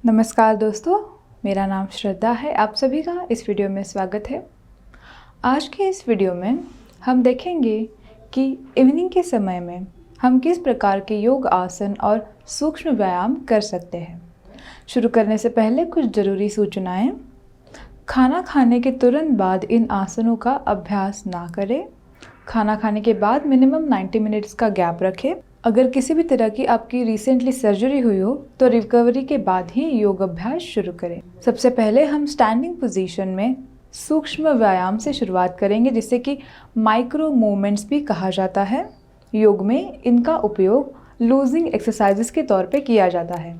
नमस्कार दोस्तों, मेरा नाम श्रद्धा है। आप सभी का इस वीडियो में स्वागत है। आज के इस वीडियो में हम देखेंगे कि इवनिंग के समय में हम किस प्रकार के योग आसन और सूक्ष्म व्यायाम कर सकते हैं। शुरू करने से पहले कुछ ज़रूरी सूचनाएं। खाना खाने के तुरंत बाद इन आसनों का अभ्यास ना करें। खाना खाने के बाद मिनिमम 90 मिनट्स का गैप रखें। अगर किसी भी तरह की आपकी रिसेंटली सर्जरी हुई हो तो रिकवरी के बाद ही योग अभ्यास शुरू करें। सबसे पहले हम स्टैंडिंग पोजीशन में सूक्ष्म व्यायाम से शुरुआत करेंगे, जिसे कि माइक्रो मूवमेंट्स भी कहा जाता है। योग में इनका उपयोग लूजिंग एक्सरसाइजेस के तौर पे किया जाता है।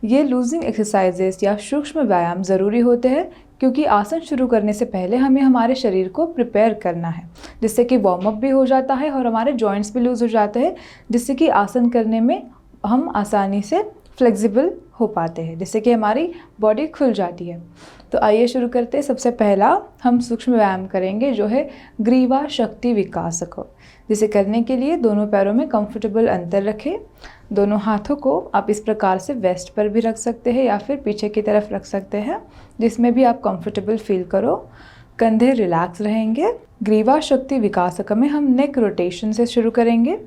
ये लूजिंग एक्सरसाइजेस या सूक्ष्म व्यायाम ज़रूरी होते हैं क्योंकि आसन शुरू करने से पहले हमें हमारे शरीर को प्रिपेयर करना है, जिससे कि वार्म अप भी हो जाता है और हमारे जॉइंट्स भी लूज़ हो जाते हैं, जिससे कि आसन करने में हम आसानी से फ्लेक्सिबल हो पाते हैं, जिससे कि हमारी बॉडी खुल जाती है। तो आइए शुरू करते हैं। सबसे पहला हम सूक्ष्म व्यायाम करेंगे जो है ग्रीवा शक्ति विकासक। जिसे करने के लिए दोनों पैरों में कंफर्टेबल अंतर रखें। दोनों हाथों को आप इस प्रकार से वेस्ट पर भी रख सकते हैं या फिर पीछे की तरफ रख सकते हैं, जिसमें भी आप कंफर्टेबल फील करो। कंधे रिलैक्स रहेंगे। ग्रीवा शक्ति विकासक में हम नेक रोटेशन से शुरू करेंगे,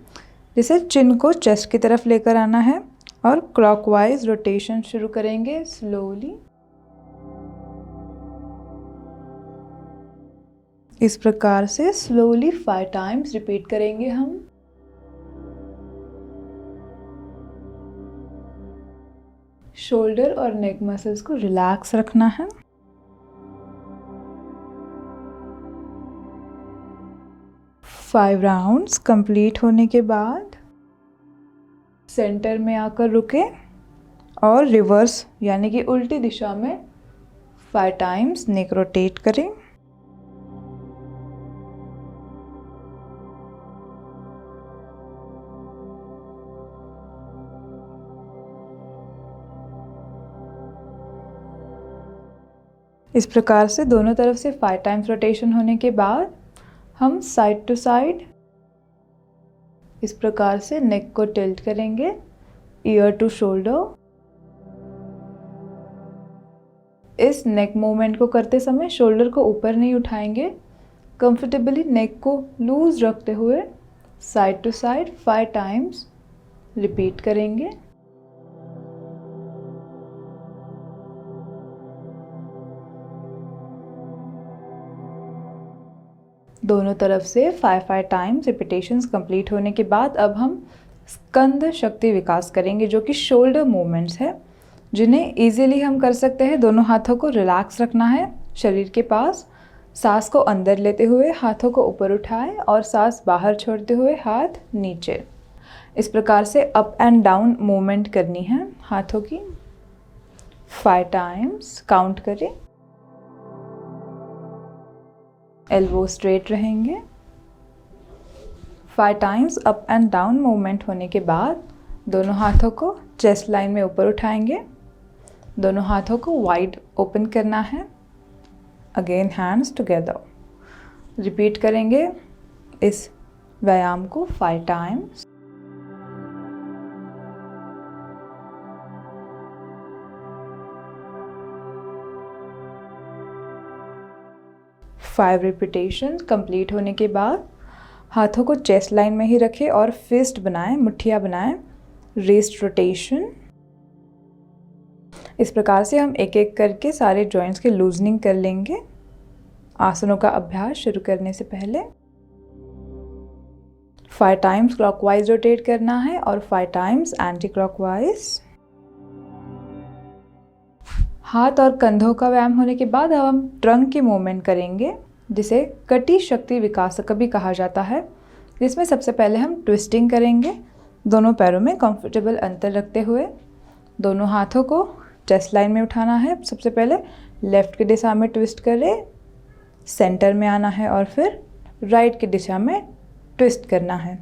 जिसे चिन को चेस्ट की तरफ लेकर आना है और क्लॉकवाइज रोटेशन शुरू करेंगे स्लोली। इस प्रकार से स्लोली 5 टाइम्स रिपीट करेंगे हम। शोल्डर और नेक मसल्स को रिलैक्स रखना है। फाइव राउंड्स कंप्लीट होने के बाद सेंटर में आकर रुके और रिवर्स यानी कि उल्टी दिशा में 5 टाइम्स नेक रोटेट करें। इस प्रकार से दोनों तरफ से 5 टाइम्स रोटेशन होने के बाद हम साइड टू साइड इस प्रकार से नेक को टिल्ट करेंगे, ईयर टू शोल्डर। इस नेक मूवमेंट को करते समय शोल्डर को ऊपर नहीं उठाएंगे। कंफर्टेबली नेक को लूज रखते हुए side to side 5 times repeat करेंगे। दोनों तरफ से 5 टाइम्स रिपीटेशंस कंप्लीट होने के बाद अब हम स्कंद शक्ति विकास करेंगे, जो कि शोल्डर मूवमेंट्स है, जिन्हें इजीली हम कर सकते हैं। दोनों हाथों को रिलैक्स रखना है शरीर के पास। सांस को अंदर लेते हुए हाथों को ऊपर उठाएं और सांस बाहर छोड़ते हुए हाथ नीचे। इस प्रकार से अप एंड डाउन मूवमेंट करनी है हाथों की। 5 टाइम्स काउंट करें। एल्बो स्ट्रेट रहेंगे। 5 times up and down movement होने के बाद दोनों हाथों को चेस्ट लाइन में ऊपर उठाएंगे। दोनों हाथों को वाइड ओपन करना है। Again hands together. रिपीट करेंगे इस व्यायाम को 5 टाइम्स। फाइव रिपीटेशन कंप्लीट होने के बाद हाथों को चेस्ट लाइन में ही रखें और फिस्ट बनाएं, मुट्ठियां बनाएं। Wrist rotation. इस प्रकार से हम एक एक करके सारे जॉइंट्स के लूजनिंग कर लेंगे आसनों का अभ्यास शुरू करने से पहले। 5 टाइम्स क्लॉकवाइज रोटेट करना है और 5 टाइम्स एंटी क्लॉकवाइज। हाथ और कंधों का व्यायाम होने के बाद अब हम ट्रंक की मूवमेंट करेंगे, जिसे कटी शक्ति विकासक भी कहा जाता है, जिसमें सबसे पहले हम ट्विस्टिंग करेंगे। दोनों पैरों में कंफर्टेबल अंतर रखते हुए दोनों हाथों को चेस्ट लाइन में उठाना है। सबसे पहले लेफ़्ट की दिशा में ट्विस्ट करें, सेंटर में आना है और फिर राइट की दिशा में ट्विस्ट करना है।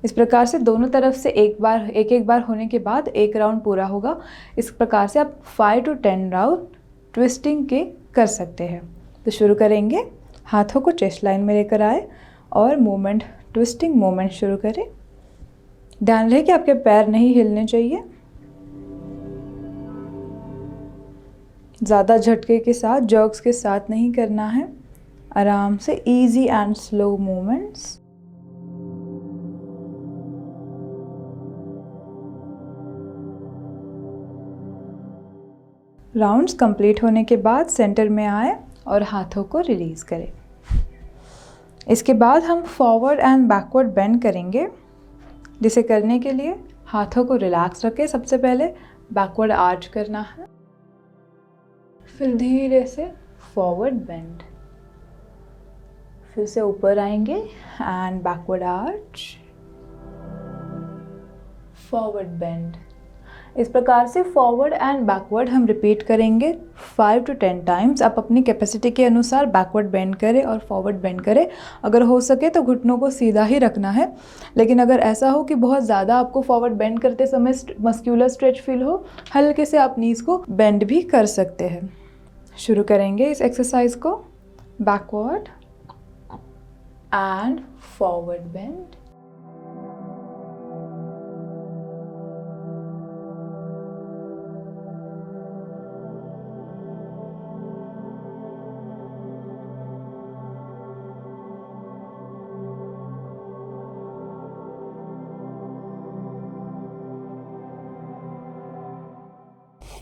इस प्रकार से दोनों तरफ से एक बार होने के बाद एक राउंड पूरा होगा। इस प्रकार से आप 5 to 10 राउंड ट्विस्टिंग के कर सकते हैं। तो शुरू करेंगे। हाथों को चेस्ट लाइन में लेकर आए और मूवमेंट ट्विस्टिंग मूवमेंट शुरू करें। ध्यान रहे कि आपके पैर नहीं हिलने चाहिए। ज़्यादा झटके के साथ, जर्क्स के साथ नहीं करना है, आराम से easy and slow movements. Rounds complete होने के बाद सेंटर में आए और हाथों को रिलीज़ करें। इसके बाद हम फॉरवर्ड एंड बैकवर्ड बेंड करेंगे, जिसे करने के लिए हाथों को रिलैक्स रखें। सबसे पहले बैकवर्ड आर्च करना है, फिर धीरे से फॉरवर्ड बेंड, फिर से ऊपर आएंगे and backward arch, forward bend. इस प्रकार से फॉरवर्ड एंड बैकवर्ड हम रिपीट करेंगे 5 to 10 टाइम्स। आप अपनी कैपेसिटी के अनुसार बैकवर्ड बेंड करें और फॉरवर्ड बेंड करें। अगर हो सके तो घुटनों को सीधा ही रखना है, लेकिन अगर ऐसा हो कि बहुत ज़्यादा आपको फॉरवर्ड बेंड करते समय मस्क्यूलर स्ट्रेच फील हो, हल्के से आप नीज़ को बेंड भी कर सकते हैं। शुरू करेंगे इस एक्सरसाइज को। Backward and forward bend,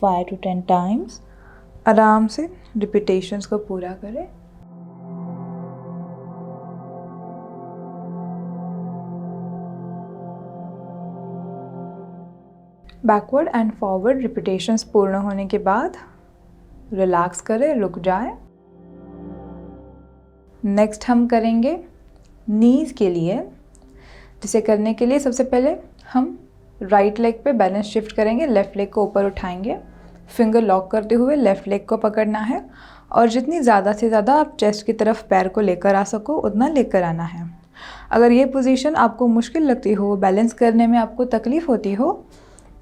5 to 10 times. आराम से रिपीटेशंस को पूरा करें। बैकवर्ड एंड फॉरवर्ड रिपीटेशंस पूर्ण होने के बाद रिलैक्स करें, रुक जाए। नेक्स्ट हम करेंगे नीज़ के लिए, जिसे करने के लिए सबसे पहले हम राइट लेग पे बैलेंस शिफ्ट करेंगे। लेफ़्ट लेग को ऊपर उठाएंगे, फिंगर लॉक करते हुए लेफ़्ट लेग को पकड़ना है और जितनी ज़्यादा से ज़्यादा आप चेस्ट की तरफ पैर को लेकर आ सको उतना लेकर आना है। अगर ये पोजीशन आपको मुश्किल लगती हो, बैलेंस करने में आपको तकलीफ़ होती हो,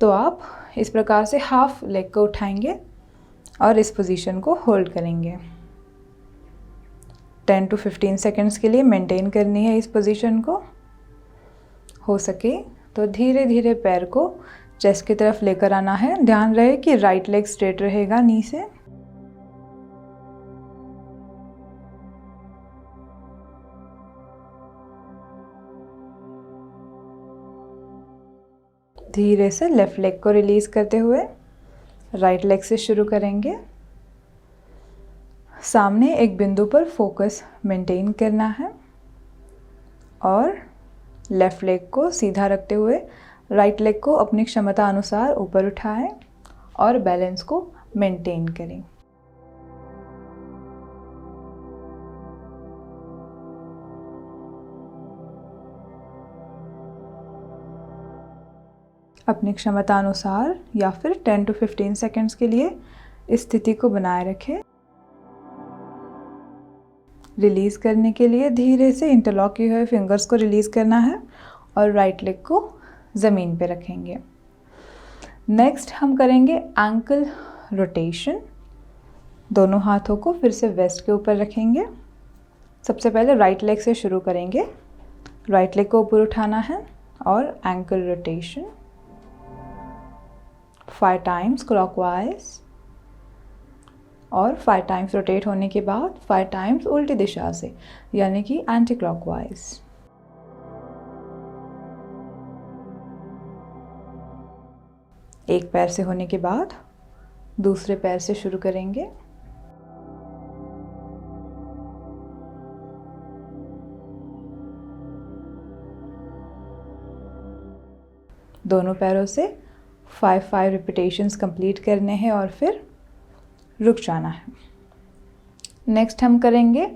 तो आप इस प्रकार से हाफ लेग को उठाएंगे और इस पोजीशन को होल्ड करेंगे। 10 to 15 सेकेंड्स के लिए मेंटेन करनी है इस पोजीशन को। हो सके तो धीरे धीरे पैर को चेस्ट की तरफ लेकर आना है। ध्यान रहे कि राइट लेग स्ट्रेट रहेगा नी से। धीरे से लेफ्ट लेग को रिलीज करते हुए राइट लेग से शुरू करेंगे। सामने एक बिंदु पर फोकस मेंटेन करना है और लेफ़्ट लेग को सीधा रखते हुए राइट लेग को अपनी क्षमता अनुसार ऊपर उठाएं और बैलेंस को मेंटेन करें। अपनी क्षमता अनुसार या फिर 10 to 15 सेकेंड्स के लिए इस स्थिति को बनाए रखें। रिलीज़ करने के लिए धीरे से इंटरलॉक किए हुए फिंगर्स को रिलीज़ करना है और राइट लेग को ज़मीन पे रखेंगे। नेक्स्ट हम करेंगे एंकल रोटेशन। दोनों हाथों को फिर से वेस्ट के ऊपर रखेंगे। सबसे पहले राइट लेग से शुरू करेंगे। राइट लेग को ऊपर उठाना है और एंकल रोटेशन 5 टाइम्स क्लॉकवाइज और 5 टाइम्स रोटेट होने के बाद 5 टाइम्स उल्टी दिशा से, यानी कि एंटी क्लॉकवाइज। एक पैर से होने के बाद दूसरे पैर से शुरू करेंगे। दोनों पैरों से 5 रिपीटेशंस कंप्लीट करने हैं और फिर रुक जाना है। नेक्स्ट हम करेंगे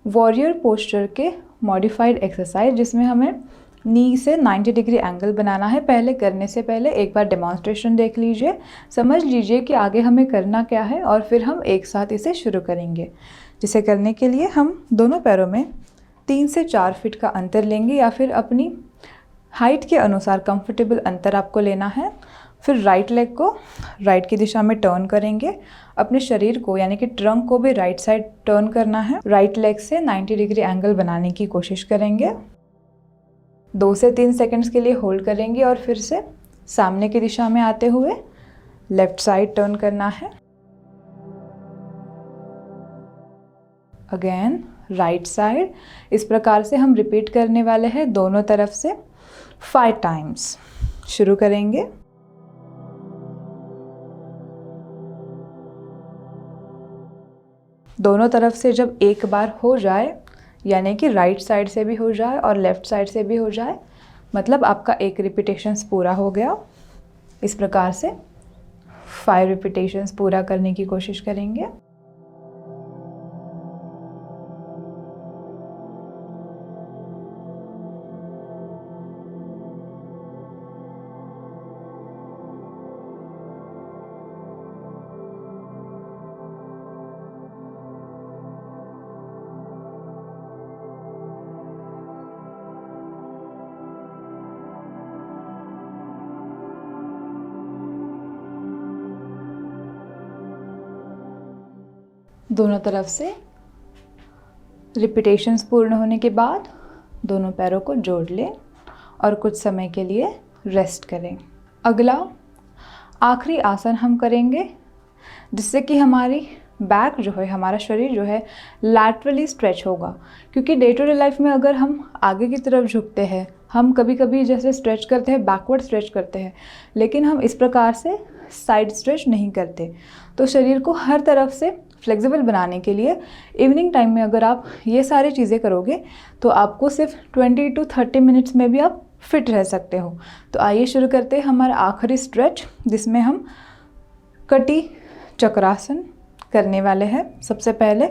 वॉरियर पोस्चर के मॉडिफाइड एक्सरसाइज, जिसमें हमें नी से 90 डिग्री एंगल बनाना है। पहले करने से पहले एक बार डेमॉन्स्ट्रेशन देख लीजिए, समझ लीजिए कि आगे हमें करना क्या है और फिर हम एक साथ इसे शुरू करेंगे। जिसे करने के लिए हम दोनों पैरों में 3 से 4 फीट का अंतर लेंगे या फिर अपनी हाइट के अनुसार कंफर्टेबल अंतर आपको लेना है। फिर राइट लेग को राइट की दिशा में टर्न करेंगे। अपने शरीर को यानी कि ट्रंक को भी राइट साइड टर्न करना है। राइट लेग से 90 डिग्री एंगल बनाने की कोशिश करेंगे। 2 से 3 सेकंड्स के लिए होल्ड करेंगे और फिर से सामने की दिशा में आते हुए लेफ्ट साइड टर्न करना है। Again right side. इस प्रकार से हम रिपीट करने वाले हैं दोनों तरफ से 5 टाइम्स। शुरू करेंगे। दोनों तरफ से जब एक बार हो जाए, यानी कि राइट साइड से भी हो जाए और लेफ़्ट साइड से भी हो जाए, मतलब आपका एक रिपीटेशंस पूरा हो गया। इस प्रकार से 5 रिपीटेशंस पूरा करने की कोशिश करेंगे। दोनों तरफ से रिपीटेशंस पूर्ण होने के बाद दोनों पैरों को जोड़ लें और कुछ समय के लिए रेस्ट करें। अगला आखिरी आसन हम करेंगे जिससे कि हमारी बैक जो है, हमारा शरीर जो है लैटरली स्ट्रेच होगा। क्योंकि डे टू डे लाइफ में अगर हम आगे की तरफ झुकते हैं, हम कभी कभी जैसे स्ट्रेच करते हैं, बैकवर्ड स्ट्रेच करते हैं, लेकिन हम इस प्रकार से साइड स्ट्रेच नहीं करते। तो शरीर को हर तरफ से फ्लेक्सिबल बनाने के लिए इवनिंग टाइम में अगर आप ये सारी चीज़ें करोगे तो आपको सिर्फ 20 to 30 मिनट्स में भी आप फिट रह सकते हो। तो आइए शुरू करते हैं हमारा आखिरी स्ट्रेच, जिसमें हम कटी चक्रासन करने वाले हैं। सबसे पहले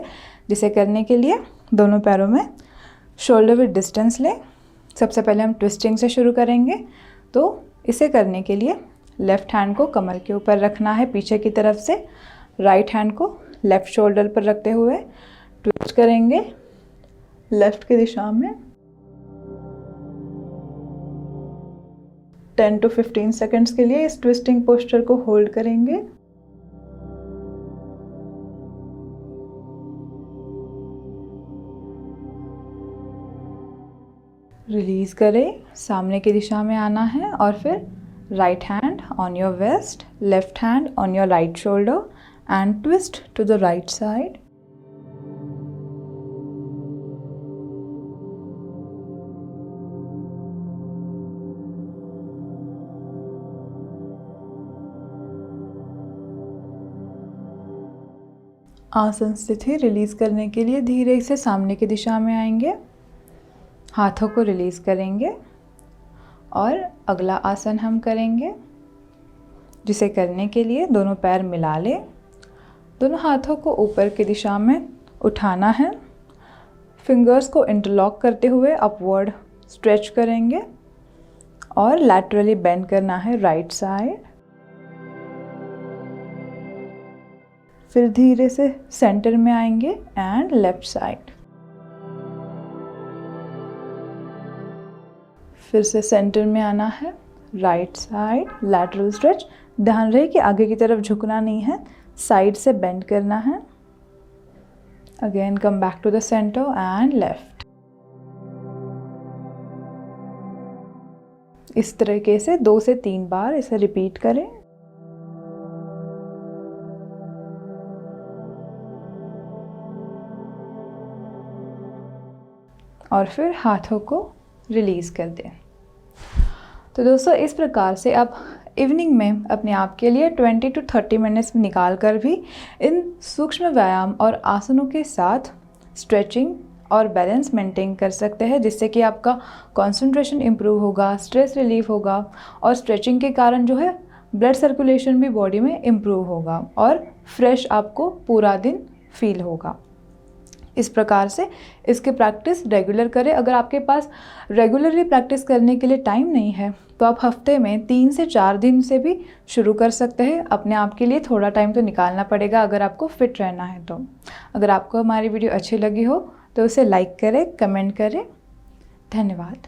जिसे करने के लिए दोनों पैरों में शोल्डर विद डिस्टेंस लें। सबसे पहले हम ट्विस्टिंग से शुरू करेंगे। तो इसे करने के लिए लेफ़्ट हैंड को कमर के ऊपर रखना है पीछे की तरफ से, राइट हैंड को लेफ़्ट शोल्डर पर रखते हुए ट्विस्ट करेंगे लेफ़्ट की दिशा में। 10 to 15 सेकेंड्स के लिए इस ट्विस्टिंग पोस्चर को होल्ड करेंगे। रिलीज़ करें, सामने की दिशा में आना है और फिर right hand on your waist, left hand on your right shoulder and twist to the right side. आसन स्थिति रिलीज़ करने के लिए धीरे से सामने की दिशा में आएंगे, हाथों को रिलीज़ करेंगे और अगला आसन हम करेंगे, जिसे करने के लिए दोनों पैर मिला लें, दोनों हाथों को ऊपर की दिशा में उठाना है, फिंगर्स को इंटरलॉक करते हुए अपवर्ड स्ट्रेच करेंगे और लैटरली बेंड करना है राइट साइड। फिर धीरे से सेंटर में आएंगे एंड लेफ्ट साइड। फिर से सेंटर में आना है, राइट साइड लैटरल स्ट्रेच। ध्यान रहे कि आगे की तरफ झुकना नहीं है, साइड से बेंड करना है। Again come back to the centre and left. इस तरीके से 2 से 3 बार इसे रिपीट करें। और फिर हाथों को रिलीज़ कर दें। तो दोस्तों इस प्रकार से आप इवनिंग में अपने आप के लिए 20 to 30 मिनट्स निकाल कर भी इन सूक्ष्म व्यायाम और आसनों के साथ स्ट्रेचिंग और बैलेंस मेंटेन कर सकते हैं, जिससे कि आपका कंसंट्रेशन इम्प्रूव होगा, स्ट्रेस रिलीफ होगा और स्ट्रेचिंग के कारण जो है ब्लड सर्कुलेशन भी बॉडी में इम्प्रूव होगा और फ्रेश आपको पूरा दिन फील होगा। इस प्रकार से इसकी प्रैक्टिस रेगुलर करें। अगर आपके पास रेगुलरली प्रैक्टिस करने के लिए टाइम नहीं है तो आप हफ्ते में 3 से 4 दिन से भी शुरू कर सकते हैं। अपने आप के लिए थोड़ा टाइम तो निकालना पड़ेगा अगर आपको फिट रहना है तो। अगर आपको हमारी वीडियो अच्छी लगी हो तो उसे लाइक करें, कमेंट करें। धन्यवाद।